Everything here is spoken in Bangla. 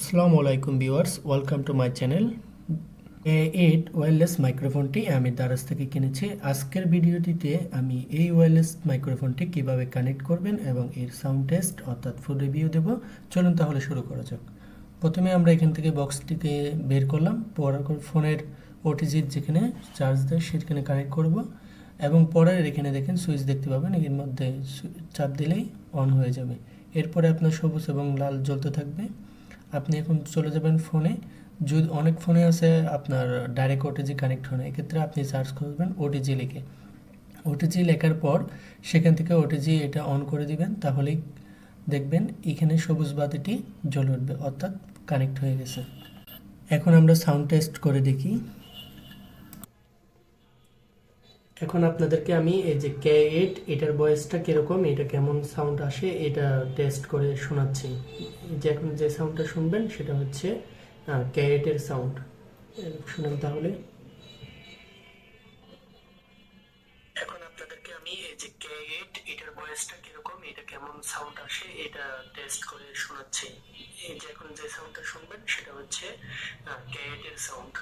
আসসালামু আলাইকুম viewers, welcome to my channel. Eight wireless মাইক্রোফোনটি আমি দারাজ থেকে কিনেছি। আজকের ভিডিওটিতে আমি এই ওয়্যারলেস মাইক্রোফোনটি কিভাবে কানেক্ট করবেন এবং এর সাউন্ড টেস্ট অর্থাৎ ফুল রিভিউ দেব। চলুন তাহলে শুরু করা যাক। প্রথমে আমরা এখান থেকে বক্সটিতে বের করলাম, ফোনের ওটিজির যেখানে চার্জ দেয় সেখানে কানেক্ট করব এবং পরের এখানে দেখেন সুইচ দেখতে পাবেন, এর মধ্যে চাপ দিলেই অন হয়ে যাবে। এরপরে আপনার সবুজ এবং লাল জ্বলতে থাকবে। আপনি এখন চলে যাবেন ফোনে। যদি অনেক ফোনে আছে আপনার ডাইরেক্ট ওটিজি কানেক্ট হয় না, এক্ষেত্রে আপনি সার্চ করবেন ওটিজি লিখে। ওটিজি লেখার পর সেখান থেকে ওটিজি এটা অন করে দিবেন, তাহলেই দেখবেন এখানে সবুজ বাতিটি জ্বলে উঠবে, অর্থাৎ কানেক্ট হয়ে গেছে। এখন আমরা সাউন্ড টেস্ট করে দেখি। এখন আপনাদেরকে আমি এই যে K8 এটার ভয়েসটা কিরকম, এটা কেমন সাউন্ড আসে এটা টেস্ট করে শোনাচ্ছি। যে এখন যে সাউন্ডটা শুনবেন সেটা হচ্ছে K8 এর সাউন্ড। শুনেন তাহলে। এখন আপনাদেরকে আমি এই যে K8 এটার ভয়েসটা কিরকম, এটা কেমন সাউন্ড আসে এটা টেস্ট করে শোনাচ্ছি। এই যে এখন যে সাউন্ডটা শুনবেন সেটা হচ্ছে K8 এর সাউন্ড।